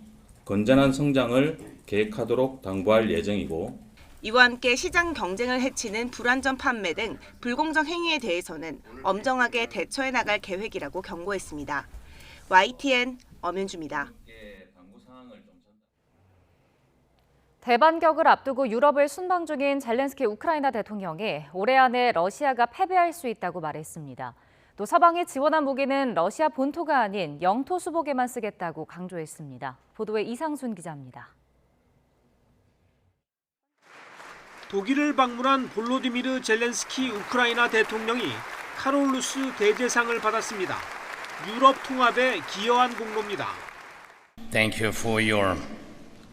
건전한 성장을 계획하도록 당부할 예정이고 이와 함께 시장 경쟁을 해치는 불안전 판매 등 불공정 행위에 대해서는 엄정하게 대처해 나갈 계획이라고 경고했습니다. YTN 엄윤주입니다. 대반격을 앞두고 유럽을 순방 중인 젤렌스키 우크라이나 대통령이 올해 안에 러시아가 패배할 수 있다고 말했습니다. 또 서방이 지원한 무기는 러시아 본토가 아닌 영토 수복에만 쓰겠다고 강조했습니다. 보도에 이상순 기자입니다. 독일을 방문한 볼로디미르 젤렌스키 우크라이나 대통령이 카롤루스 대제상을 받았습니다. 유럽 통합에 기여한 공로입니다. Thank you for your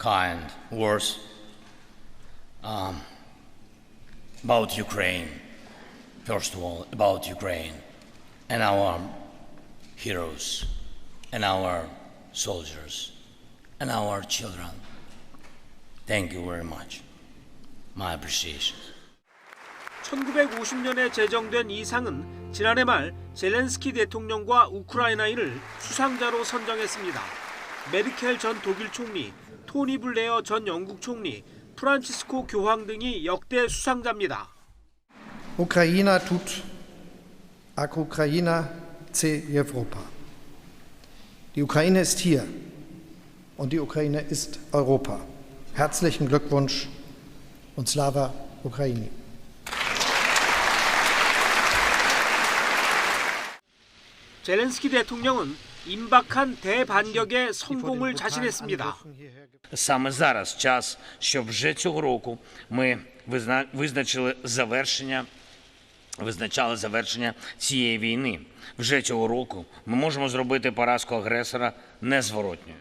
kind words about Ukraine. First of all, about Ukraine and our heroes and our soldiers and our children. Thank you very much. My appreciation. 1950년에 제정된 이 상은 지난해 말 젤렌스키 대통령과 우크라이나인을 수상자로 선정했습니다. 메르켈 전 독일 총리, 토니 블레어 전 영국 총리, 프란치스코 교황 등이 역대 수상자입니다. Ukraina tut, ak Ukraina ce Europa. Die Ukraine ist hier und die Ukraine ist Europa. Herzlichen Glückwunsch und Slava Ukraini. 젤렌스키 대통령은 임박한 대반격의 성공을 자신했습니다. Саме зараз час, щоб вже цього року ми визначали завершення цієї війни. Вже цього року ми можемо зробити поразку агресора незворотньою.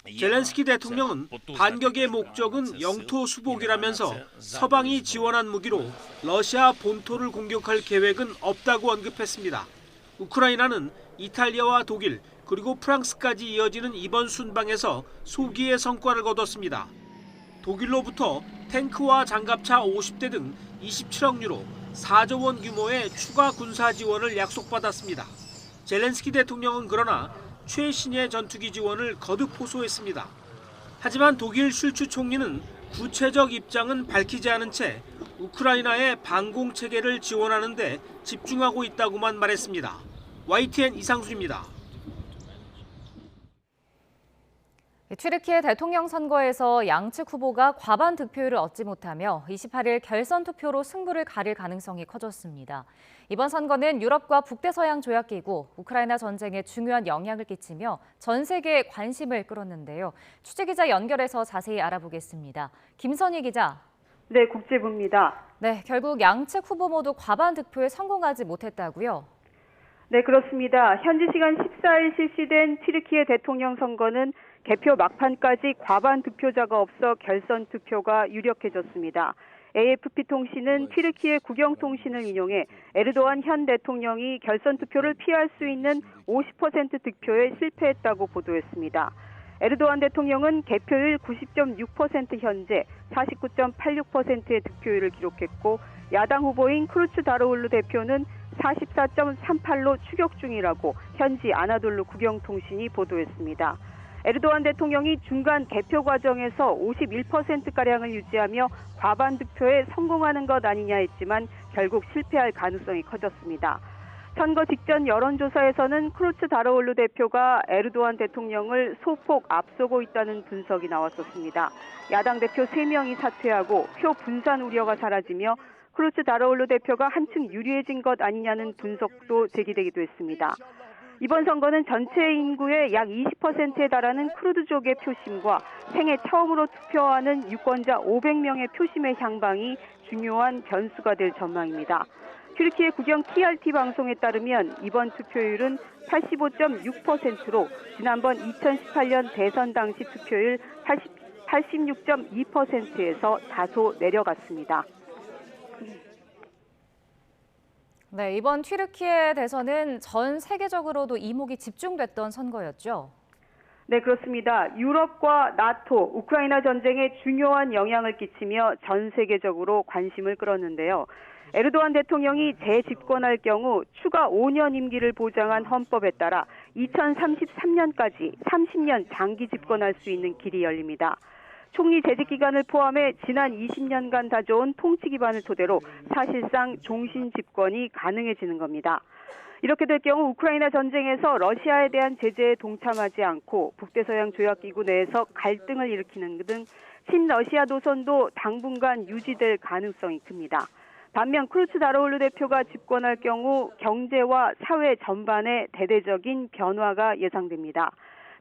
젤렌스키 대통령은 반격의 목적은 영토 수복이라면서 서방이 지원한 무기로 러시아 본토를 공격할 계획은 없다고 언급했습니다. 우크라이나는 이탈리아와 독일 그리고 프랑스까지 이어지는 이번 순방에서 소기의 성과를 거뒀습니다. 독일로부터 탱크와 장갑차 50대 등 27억 유로 4조 원 규모의 추가 군사 지원을 약속받았습니다. 젤렌스키 대통령은 그러나 최신의 전투기 지원을 거듭 호소했습니다. 하지만 독일 슐츠 총리는 구체적 입장은 밝히지 않은 채 우크라이나의 방공 체계를 지원하는 데 집중하고 있다고만 말했습니다. YTN 이상수입니다. 튀르키예 대통령 선거에서 양측 후보가 과반 득표율을 얻지 못하며 28일 결선 투표로 승부를 가릴 가능성이 커졌습니다. 이번 선거는 유럽과 북대서양 조약기구, 우크라이나 전쟁에 중요한 영향을 끼치며 전 세계에 관심을 끌었는데요. 취재기자 연결해서 자세히 알아보겠습니다. 김선희 기자. 네, 국제부입니다. 네, 결국 양측 후보 모두 과반 득표에 성공하지 못했다고요? 네, 그렇습니다. 현지 시간 14일 실시된 튀르키예 대통령 선거는 개표 막판까지 과반 득표자가 없어 결선 투표가 유력해졌습니다. AFP 통신은 튀르키예 국영통신을 인용해 에르도안 현 대통령이 결선 투표를 피할 수 있는 50% 득표에 실패했다고 보도했습니다. 에르도안 대통령은 개표율 90.6% 현재 49.86%의 득표율을 기록했고 야당 후보인 크루츠 다르올루 대표는 44.38로 추격 중이라고 현지 아나돌루 국영통신이 보도했습니다. 에르도안 대통령이 중간 개표 과정에서 51%가량을 유지하며 과반 득표에 성공하는 것 아니냐 했지만 결국 실패할 가능성이 커졌습니다. 선거 직전 여론조사에서는 크루츠 다르올루 대표가 에르도안 대통령을 소폭 앞서고 있다는 분석이 나왔었습니다. 야당 대표 3명이 사퇴하고 표 분산 우려가 사라지며 크루츠 다르올루 대표가 한층 유리해진 것 아니냐는 분석도 제기되기도 했습니다. 이번 선거는 전체 인구의 약 20%에 달하는 크루드족의 표심과 생애 처음으로 투표하는 유권자 500명의 표심의 향방이 중요한 변수가 될 전망입니다. 튀르키예 국영 TRT 방송에 따르면 이번 투표율은 85.6%로 지난번 2018년 대선 당시 투표율 86.2%에서 다소 내려갔습니다. 네, 이번 튀르키예 대선은 전 세계적으로도 이목이 집중됐던 선거였죠. 네, 그렇습니다. 유럽과 나토, 우크라이나 전쟁에 중요한 영향을 끼치며 전 세계적으로 관심을 끌었는데요. 에르도안 대통령이 재집권할 경우 추가 5년 임기를 보장한 헌법에 따라 2033년까지 30년 장기 집권할 수 있는 길이 열립니다. 총리 재직 기간을 포함해 지난 20년간 다져온 통치 기반을 토대로 사실상 종신 집권이 가능해지는 겁니다. 이렇게 될 경우 우크라이나 전쟁에서 러시아에 대한 제재에 동참하지 않고 북대서양 조약기구 내에서 갈등을 일으키는 등 친러시아 노선도 당분간 유지될 가능성이 큽니다. 반면 크루츠 다르올루 대표가 집권할 경우 경제와 사회 전반에 대대적인 변화가 예상됩니다.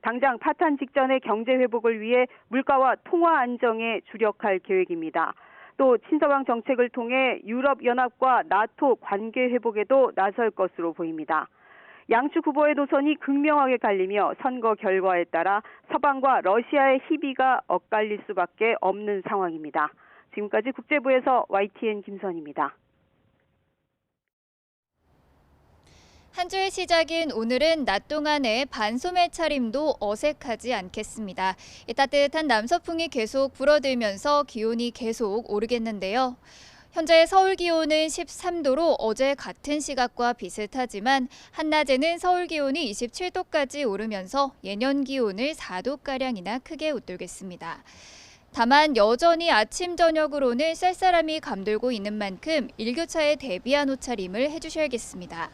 당장 파탄 직전의 경제 회복을 위해 물가와 통화 안정에 주력할 계획입니다. 또 친서방 정책을 통해 유럽연합과 나토 관계 회복에도 나설 것으로 보입니다. 양측 후보의 노선이 극명하게 갈리며 선거 결과에 따라 서방과 러시아의 희비가 엇갈릴 수밖에 없는 상황입니다. 지금까지 국제부에서 YTN 김선입니다. 한 주의 시작인 오늘은 낮 동안의 반소매 차림도 어색하지 않겠습니다. 따뜻한 남서풍이 계속 불어들면서 기온이 계속 오르겠는데요. 현재 서울 기온은 13도로 어제 같은 시각과 비슷하지만 한낮에는 서울 기온이 27도까지 오르면서 예년 기온을 4도가량이나 크게 웃돌겠습니다. 다만 여전히 아침, 저녁으로는 쌀쌀함이 감돌고 있는 만큼 일교차에 대비한 옷차림을 해주셔야겠습니다.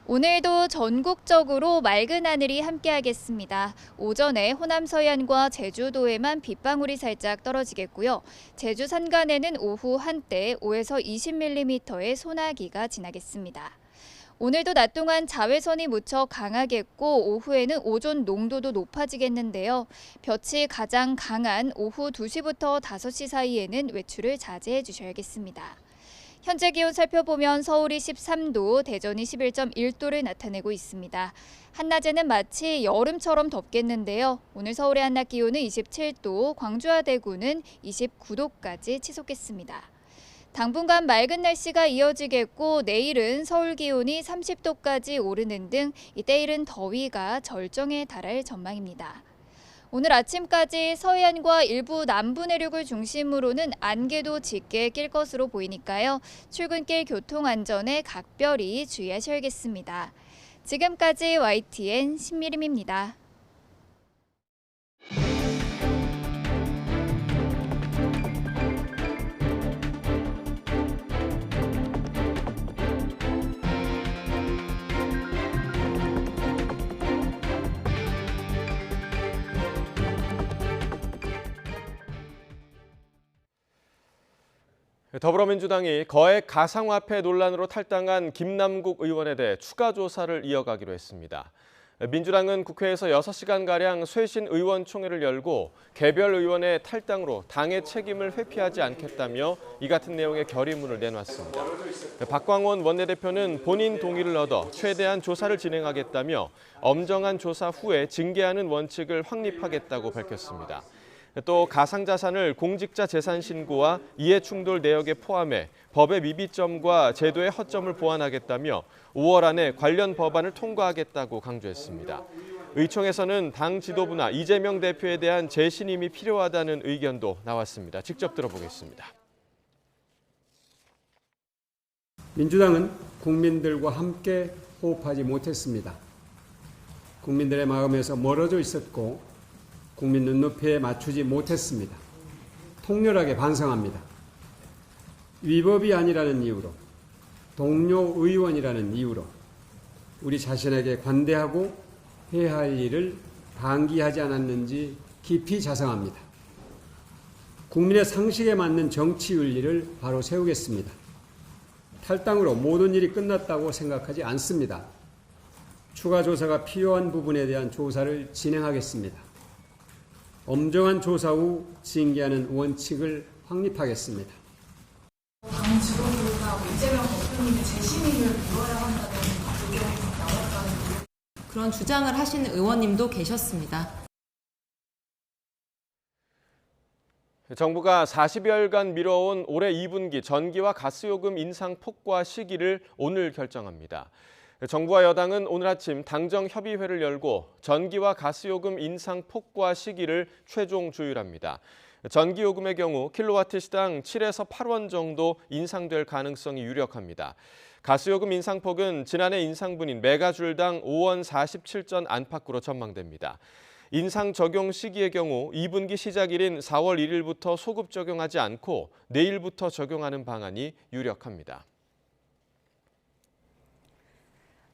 오늘도 전국적으로 맑은 하늘이 함께하겠습니다. 오전에 호남 서해안과 제주도에만 빗방울이 살짝 떨어지겠고요. 제주 산간에는 오후 한때 5에서 20mm의 소나기가 지나겠습니다. 오늘도 낮 동안 자외선이 무척 강하겠고 오후에는 오존 농도도 높아지겠는데요. 볕이 가장 강한 오후 2시부터 5시 사이에는 외출을 자제해 주셔야겠습니다. 현재 기온 살펴보면 서울이 13도, 대전이 11.1도를 나타내고 있습니다. 한낮에는 마치 여름처럼 덥겠는데요. 오늘 서울의 한낮 기온은 27도, 광주와 대구는 29도까지 치솟겠습니다. 당분간 맑은 날씨가 이어지겠고 내일은 서울 기온이 30도까지 오르는 등 때이른 더위가 절정에 달할 전망입니다. 오늘 아침까지 서해안과 일부 남부 내륙을 중심으로는 안개도 짙게 낄 것으로 보이니까요. 출근길 교통 안전에 각별히 주의하셔야겠습니다. 지금까지 YTN 신미림입니다. 더불어민주당이 거액 가상화폐 논란으로 탈당한 김남국 의원에 대해 추가 조사를 이어가기로 했습니다. 민주당은 국회에서 6시간가량 쇄신 의원총회를 열고 개별 의원의 탈당으로 당의 책임을 회피하지 않겠다며 이 같은 내용의 결의문을 내놨습니다. 박광원 원내대표는 본인 동의를 얻어 최대한 조사를 진행하겠다며 엄정한 조사 후에 징계하는 원칙을 확립하겠다고 밝혔습니다. 또 가상자산을 공직자 재산 신고와 이해충돌 내역에 포함해 법의 미비점과 제도의 허점을 보완하겠다며 5월 안에 관련 법안을 통과하겠다고 강조했습니다. 의총에서는 당 지도부나 이재명 대표에 대한 재신임이 필요하다는 의견도 나왔습니다. 직접 들어보겠습니다. 민주당은 국민들과 함께 호흡하지 못했습니다. 국민들의 마음에서 멀어져 있었고 국민 눈높이에 맞추지 못했습니다. 통렬하게 반성합니다. 위법이 아니라는 이유로, 동료 의원이라는 이유로 우리 자신에게 관대하고 해야 할 일을 방기하지 않았는지 깊이 자성합니다. 국민의 상식에 맞는 정치 윤리를 바로 세우겠습니다. 탈당으로 모든 일이 끝났다고 생각하지 않습니다. 추가 조사가 필요한 부분에 대한 조사를 진행하겠습니다. 엄정한 조사 후 징계하는 원칙을 확립하겠습니다. 당 지도부가 이재명 대표님의 재신임을 물어야 한다는 의견이 나왔다는 그런 주장을 하시는 의원님도 계셨습니다. 정부가 40여일간 미뤄온 올해 2분기 전기와 가스요금 인상 폭과 시기를 오늘 결정합니다. 정부와 여당은 오늘 아침 당정협의회를 열고 전기와 가스요금 인상 폭과 시기를 최종 조율합니다. 전기요금의 경우 킬로와트 시당 7에서 8원 정도 인상될 가능성이 유력합니다. 가스요금 인상폭은 지난해 인상분인 메가줄당 5원 47전 안팎으로 전망됩니다. 인상 적용 시기의 경우 2분기 시작일인 4월 1일부터 소급 적용하지 않고 내일부터 적용하는 방안이 유력합니다.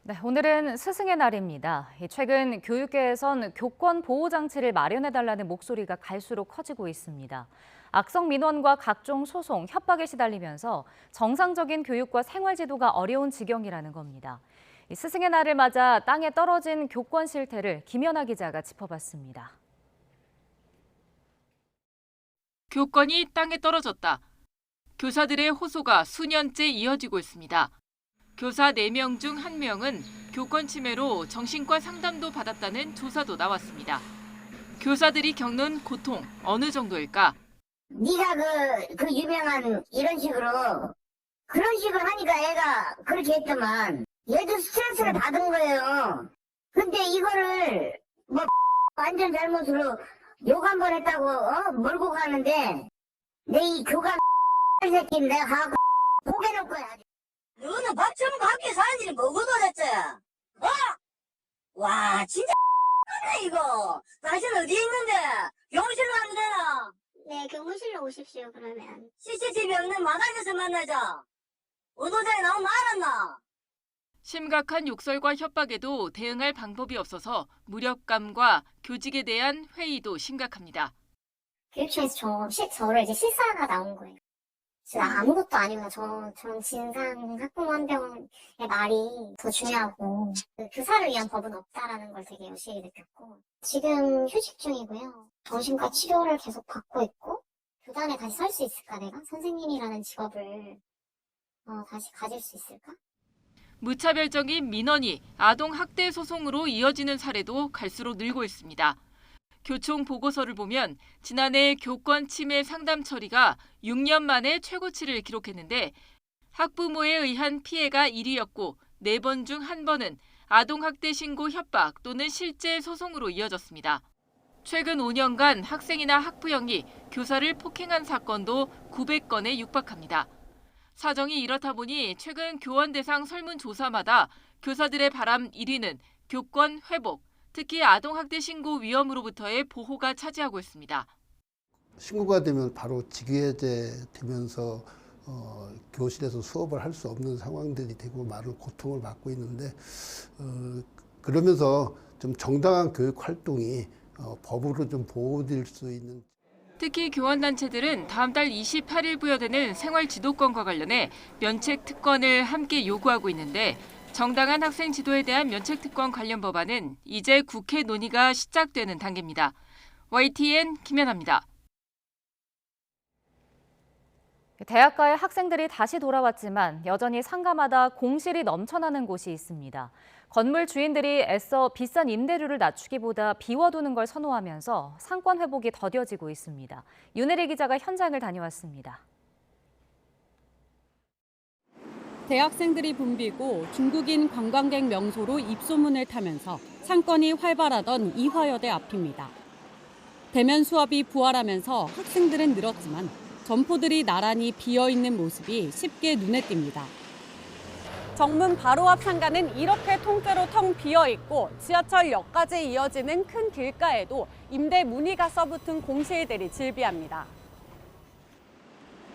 네, 오늘은 스승의 날입니다. 최근 교육계에선 교권 보호 장치를 마련해달라는 목소리가 갈수록 커지고 있습니다. 악성 민원과 각종 소송, 협박에 시달리면서 정상적인 교육과 생활지도가 어려운 지경이라는 겁니다. 스승의 날을 맞아 땅에 떨어진 교권 실태를 김연아 기자가 짚어봤습니다. 교권이 땅에 떨어졌다. 교사들의 호소가 수년째 이어지고 있습니다. 교사 4명 중 1명은 교권 침해로 정신과 상담도 받았다는 조사도 나왔습니다. 교사들이 겪는 고통 어느 정도일까? 네가 그 유명한 이런 식으로 그런 식으로 하니까 애가 그렇게 했더만 얘도 스트레스를 받은 거예요. 근데 이거를 뭐 완전 잘못으로 욕 한 번 했다고 몰고 가는데 내 이 교감 새끼는 내가 가고 고개 놓을 거야. 너는 밥처먹고 학교에 사는 일이 뭐고 도대체? 와 진짜 X네 이거. 당신 어디 있는데? 교무실로 가면 되나? 네, 교무실로 오십시오 그러면. CCTV 없는 마당에서 만나자. 의도자에 나오면 알았나? 심각한 욕설과 협박에도 대응할 방법이 없어서 무력감과 교직에 대한 회의도 심각합니다. 교육청에서 저를 이제 실사가 나온 거예요. 아무것도 아니구나. 전 진상 학부모 한 명의 말이 더 중요하고 교사를 위한 법은 없다라는 걸 되게 여실히 느꼈고 지금 휴직 중이고요. 정신과 치료를 계속 받고 있고 교단에 다시 설 수 있을까 내가? 선생님이라는 직업을 다시 가질 수 있을까? 무차별적인 민원이 아동 학대 소송으로 이어지는 사례도 갈수록 늘고 있습니다. 교총 보고서를 보면 지난해 교권 침해 상담 처리가 6년 만에 최고치를 기록했는데 학부모에 의한 피해가 1위였고 4번 중 1번은 아동학대 신고 협박 또는 실제 소송으로 이어졌습니다. 최근 5년간 학생이나 학부형이 교사를 폭행한 사건도 900건에 육박합니다. 사정이 이렇다 보니 최근 교원 대상 설문조사마다 교사들의 바람 1위는 교권 회복, 특히 아동학대 신고 위험으로부터의 보호가 차지하고 있습니다. 신고가 되면 바로 직위해제되면서 교실에서 수업을 할 수 없는 상황들이 되고 많은 고통을 받고 있는데 그러면서 좀 정당한 교육 활동이 법으로 좀 보호될 수 있는. 특히 교원단체들은 다음 달 28일 부여되는 생활지도권과 관련해 면책특권을 함께 요구하고 있는데 정당한 학생 지도에 대한 면책특권 관련 법안은 이제 국회 논의가 시작되는 단계입니다. YTN 김연아입니다. 대학가의 학생들이 다시 돌아왔지만 여전히 상가마다 공실이 넘쳐나는 곳이 있습니다. 건물 주인들이 애써 비싼 임대료를 낮추기보다 비워두는 걸 선호하면서 상권 회복이 더뎌지고 있습니다. 윤혜리 기자가 현장을 다녀왔습니다. 대학생들이 붐비고 중국인 관광객 명소로 입소문을 타면서 상권이 활발하던 이화여대 앞입니다. 대면 수업이 부활하면서 학생들은 늘었지만 점포들이 나란히 비어있는 모습이 쉽게 눈에 띕니다. 정문 바로 앞 상가는 이렇게 통째로 텅 비어있고 지하철역까지 이어지는 큰 길가에도 임대 문의가 써붙은 공실들이 즐비합니다.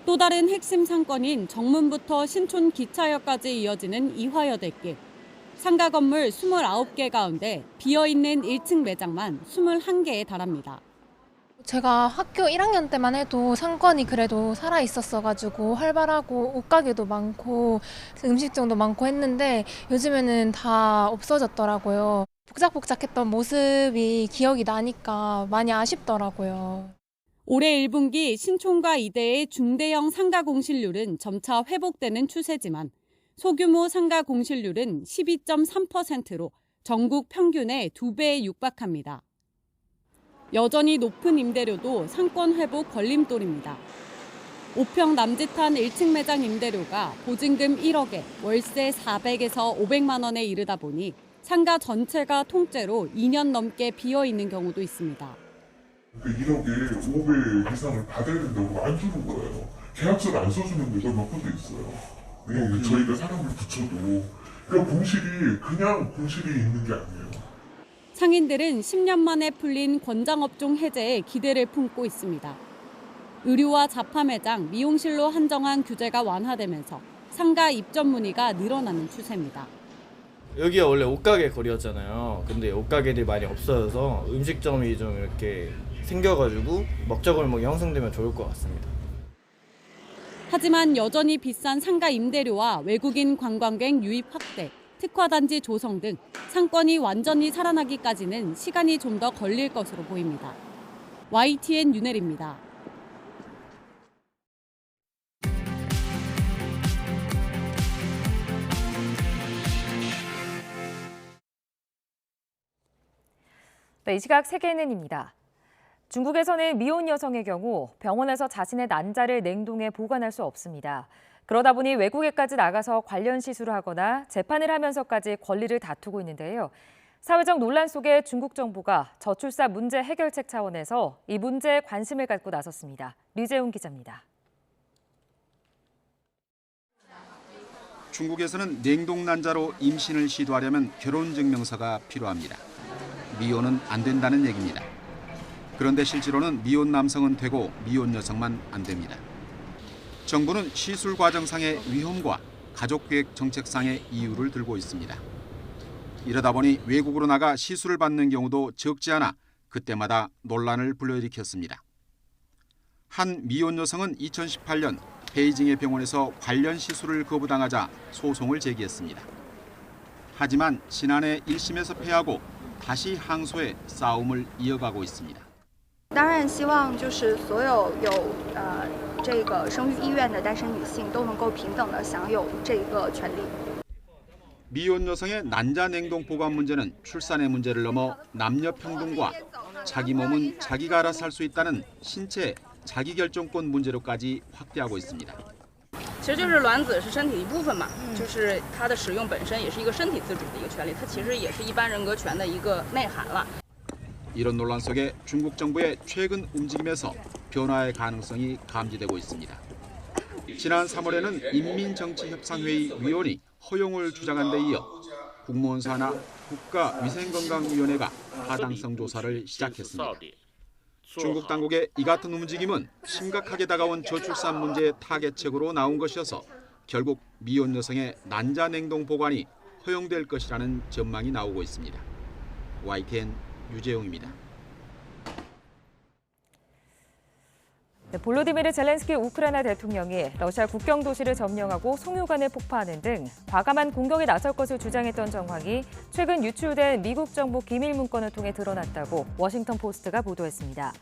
또 다른 핵심 상권인 정문부터 신촌 기차역까지 이어지는 이화여대길. 상가 건물 29개 가운데 비어있는 1층 매장만 21개에 달합니다. 제가 학교 1학년 때만 해도 상권이 그래도 살아 있었어가지고 활발하고 옷가게도 많고 음식점도 많고 했는데 요즘에는 다 없어졌더라고요. 복작복작했던 모습이 기억이 나니까 많이 아쉽더라고요. 올해 1분기 신촌과 이대의 중대형 상가 공실률은 점차 회복되는 추세지만 소규모 상가 공실률은 12.3%로 전국 평균의 2배에 육박합니다. 여전히 높은 임대료도 상권 회복 걸림돌입니다. 5평 남짓한 1층 매장 임대료가 보증금 1억에 월세 400에서 500만 원에 이르다 보니 상가 전체가 통째로 2년 넘게 비어있는 경우도 있습니다. 1억에 5배 이상을 받아야 된다고 안 주는 거예요. 계약서를 안 써주는 데가 몇 군데 있어요. 네, 저희가 사람을 붙여도. 그러니까 공실이 그냥 공실이 있는 게 아니에요. 상인들은 10년 만에 풀린 권장업종 해제에 기대를 품고 있습니다. 의류와 잡화 매장, 미용실로 한정한 규제가 완화되면서 상가 입점 문의가 늘어나는 추세입니다. 여기가 원래 옷가게 거리였잖아요. 근데 옷가게들이 많이 없어져서 음식점이 좀 이렇게 생겨가지고 먹자골목이 형성되면 좋을 것 같습니다. 하지만 여전히 비싼 상가 임대료와 외국인 관광객 유입 확대, 특화단지 조성 등 상권이 완전히 살아나기까지는 시간이 좀 더 걸릴 것으로 보입니다. YTN 윤혜리입니다. 네, 이 시각 세계NN입니다. 중국에서는 미혼 여성의 경우 병원에서 자신의 난자를 냉동해 보관할 수 없습니다. 그러다 보니 외국에까지 나가서 관련 시술을 하거나 재판을 하면서까지 권리를 다투고 있는데요. 사회적 논란 속에 중국 정부가 저출산 문제 해결책 차원에서 이 문제에 관심을 갖고 나섰습니다. 류재훈 기자입니다. 중국에서는 냉동 난자로 임신을 시도하려면 결혼증명서가 필요합니다. 미혼은 안 된다는 얘기입니다. 그런데 실제로는 미혼 남성은 되고 미혼 여성만 안 됩니다. 정부는 시술 과정상의 위험과 가족계획 정책상의 이유를 들고 있습니다. 이러다 보니 외국으로 나가 시술을 받는 경우도 적지 않아 그때마다 논란을 불러일으켰습니다. 한 미혼 여성은 2018년 베이징의 병원에서 관련 시술을 거부당하자 소송을 제기했습니다. 하지만 지난해 1심에서 패하고 다시 항소해 싸움을 이어가고 있습니다. 当然希望就是所有有这个生育意愿的单身女性都能够平等的享有这个权利。 미혼 여성의 난자 냉동 보관 문제는 출산의 문제를 넘어 남녀 평등과 자기 몸은 자기가 알아서 할 수 있다는 신체 자기 결정권 문제로까지 확대하고 있습니다. 其实就是卵子是身体的一部分嘛，就是它的使用本身也是一个身体自主的一个权利，它其实也是一般人格权的一个内涵了。 이런 논란 속에 중국 정부의 최근 움직임에서 변화의 가능성이 감지되고 있습니다. 지난 3월에는 인민정치협상회의 위원이 허용을 주장한 데 이어 국무원사나 국가위생건강위원회가 타당성 조사를 시작했습니다. 중국 당국의 이 같은 움직임은 심각하게 다가온 저출산 문제의 타겟책으로 나온 것이어서 결국 미혼 여성의 난자 냉동 보관이 허용될 것이라는 전망이 나오고 있습니다. YTN 유재용입니다. 네, 볼로디미르 젤렌스키 우크라이나 대통령이 러시아 국경 도시를 점령하고 송유관을 폭파하는 등 과감한 공격에 나설 것을 주장했던 정황이 최근 유출된 미국 정부 기밀 문건을 통해 드러났다고 워싱턴 포스트가 보도했습니다.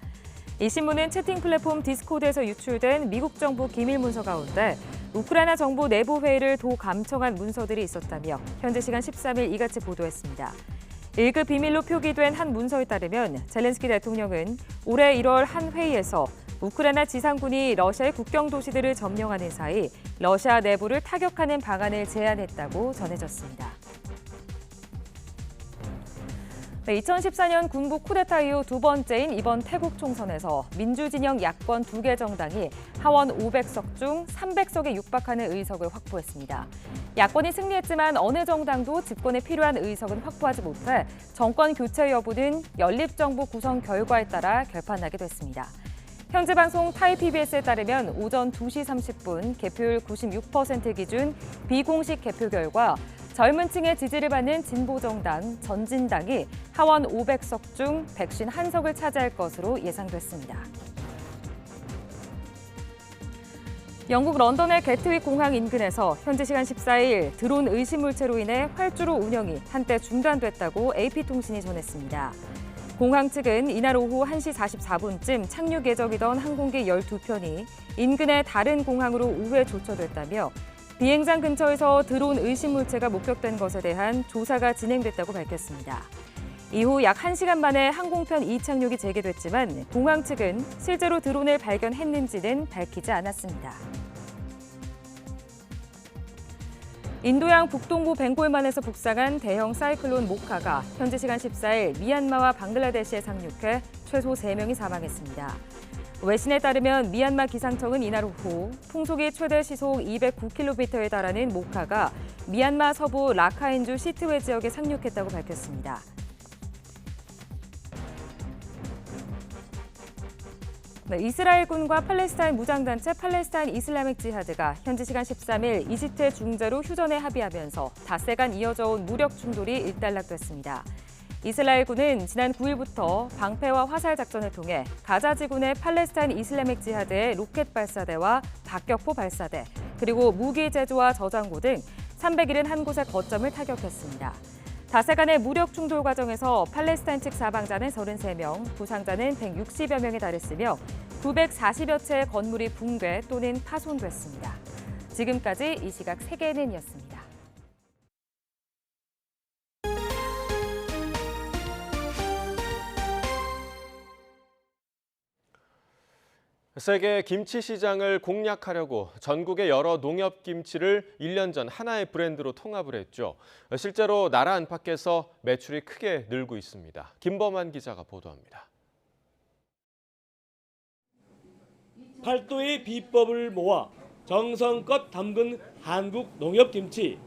이 신문은 채팅 플랫폼 디스코드에서 유출된 미국 정부 기밀 문서 가운데 우크라이나 정부 내부 회의를 도감청한 문서들이 있었다며 현지 시간 13일 이같이 보도했습니다. 1급 비밀로 표기된 한 문서에 따르면 젤렌스키 대통령은 올해 1월 한 회의에서 우크라이나 지상군이 러시아의 국경 도시들을 점령하는 사이 러시아 내부를 타격하는 방안을 제안했다고 전해졌습니다. 네, 2014년 군부 쿠데타 이후 두 번째인 이번 태국 총선에서 민주진영 야권 2개 정당이 하원 500석 중 300석에 육박하는 의석을 확보했습니다. 야권이 승리했지만 어느 정당도 집권에 필요한 의석은 확보하지 못해 정권 교체 여부는 연립정부 구성 결과에 따라 결판나게 됐습니다. 현지 방송 타이 PBS에 따르면 오전 2시 30분 개표율 96% 기준 비공식 개표 결과 젊은 층의 지지를 받는 진보정당 전진당이 하원 500석 중 151석을 차지할 것으로 예상됐습니다. 영국 런던의 게트윅 공항 인근에서 현지 시간 14일 드론 의심 물체로 인해 활주로 운영이 한때 중단됐다고 AP통신이 전했습니다. 공항 측은 이날 오후 1시 44분쯤 착륙 예정이던 항공기 12편이 인근의 다른 공항으로 우회 조처됐다며 비행장 근처에서 드론 의심 물체가 목격된 것에 대한 조사가 진행됐다고 밝혔습니다. 이후 약 1시간 만에 항공편 이착륙이 재개됐지만 공항 측은 실제로 드론을 발견했는지는 밝히지 않았습니다. 인도양 북동부 벵골만에서 북상한 대형 사이클론 모카가 현지 시간 14일 미얀마와 방글라데시에 상륙해 최소 3명이 사망했습니다. 외신에 따르면 미얀마 기상청은 이날 오후 풍속이 최대 시속 209km에 달하는 모카가 미얀마 서부 라카인주 시트웨 지역에 상륙했다고 밝혔습니다. 네, 이스라엘군과 팔레스타인 무장단체 팔레스타인 이슬라믹 지하드가 현지 시간 13일 이집트의 중재로 휴전에 합의하면서 닷새간 이어져온 무력 충돌이 일단락됐습니다. 이스라엘군은 지난 9일부터 방패와 화살 작전을 통해 가자 지구내 팔레스타인 이슬라믹 지하드의 로켓 발사대와 박격포 발사대, 그리고 무기 제조와 저장고 등 371곳의 거점을 타격했습니다. 닷새간의 무력 충돌 과정에서 팔레스타인 측 사망자는 33명, 부상자는 160여 명에 달했으며 940여 채의 건물이 붕괴 또는 파손됐습니다. 지금까지 이 시각 세계는이었습니다. 세계 김치 시장을 공략하려고 전국의 여러 농협 김치를 1년 전 하나의 브랜드로 통합을 했죠. 실제로 나라 안팎에서 매출이 크게 늘고 있습니다. 김범환 기자가 보도합니다. 팔도의 비법을 모아 정성껏 담근 한국 농협 김치.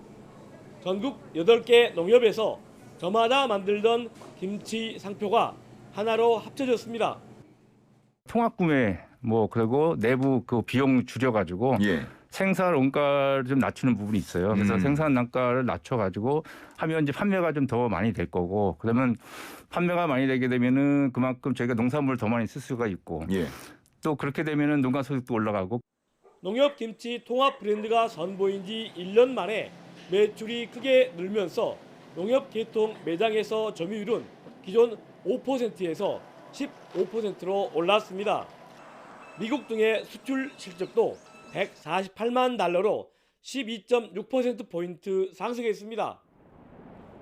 전국 8개 농협에서 저마다 만들던 김치 상표가 하나로 합쳐졌습니다. 통합 구매 그리고 내부 그 비용 줄여가지고 생산 원가를 좀 낮추는 부분이 있어요. 그래서 생산 단가를 낮춰가지고 하면 이제 판매가 좀 더 많이 될 거고, 그러면 판매가 많이 되게 되면은 그만큼 저희가 농산물을 더 많이 쓸 수가 있고, 또 그렇게 되면은 농가 소득도 올라가고. 농협 김치 통합 브랜드가 선보인 지 1년 만에 매출이 크게 늘면서 농협 계통 매장에서 점유율은 기존 5%에서 15%로 올랐습니다. 미국 등의 수출 실적도 148만 달러로 12.6%포인트 상승했습니다.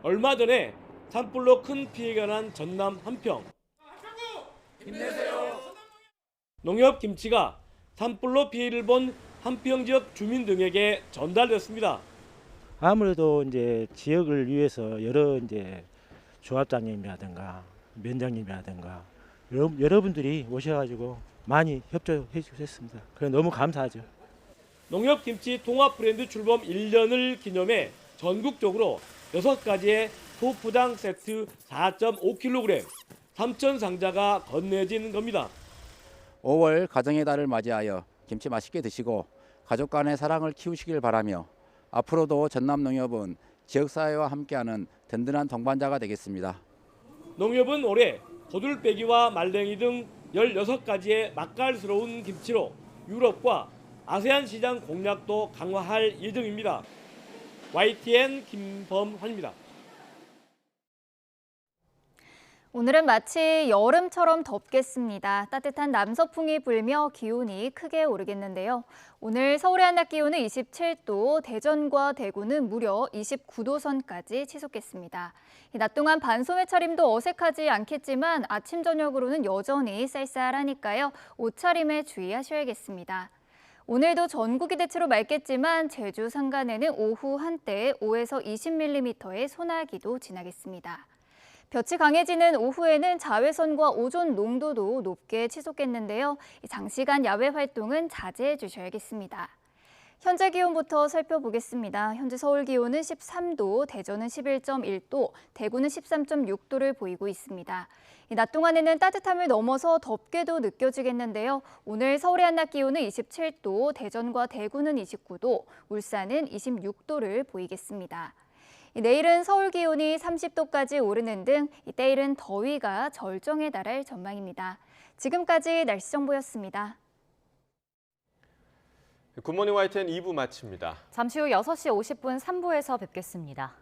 얼마 전에 산불로 큰 피해가 난 전남 한평. 힘내세요. 농협 김치가 산불로 피해를 본 한평 지역 주민 등에게 전달됐습니다. 아무래도 이제 지역을 위해서 여러 이제 조합장님이라든가 면장님이라든가 여러분들이 오셔가지고 많이 협조해 주셨습니다. 그래 너무 감사하죠. 농협 김치 통합 브랜드 출범 1년을 기념해 전국적으로 6가지의 소포장 세트 4.5kg 3천 상자가 건네진 겁니다. 5월 가정의 달을 맞이하여 김치 맛있게 드시고 가족 간의 사랑을 키우시길 바라며 앞으로도 전남농협은 지역사회와 함께하는 든든한 동반자가 되겠습니다. 농협은 올해 고들빼기와 말랭이 등 16가지의 맛깔스러운 김치로 유럽과 아세안 시장 공략도 강화할 예정입니다. YTN 김범환입니다. 오늘은 마치 여름처럼 덥겠습니다. 따뜻한 남서풍이 불며 기온이 크게 오르겠는데요. 오늘 서울의 한낮 기온은 27도, 대전과 대구는 무려 29도 선까지 치솟겠습니다. 낮 동안 반소매 차림도 어색하지 않겠지만 아침 저녁으로는 여전히 쌀쌀하니까요. 옷차림에 주의하셔야겠습니다. 오늘도 전국이 대체로 맑겠지만 제주 산간에는 오후 한때 5에서 20mm의 소나기도 지나겠습니다. 볕이 강해지는 오후에는 자외선과 오존 농도도 높게 치솟겠는데요. 장시간 야외 활동은 자제해 주셔야겠습니다. 현재 기온부터 살펴보겠습니다. 현재 서울 기온은 13도, 대전은 11.1도, 대구는 13.6도를 보이고 있습니다. 낮 동안에는 따뜻함을 넘어서 덥게도 느껴지겠는데요. 오늘 서울의 한낮 기온은 27도, 대전과 대구는 29도, 울산은 26도를 보이겠습니다. 내일은 서울 기온이 30도까지 오르는 등 때이른 더위가 절정에 달할 전망입니다. 지금까지 날씨 정보였습니다. 굿모닝 YTN 2부 마칩니다. 잠시 후 6시 50분 3부에서 뵙겠습니다.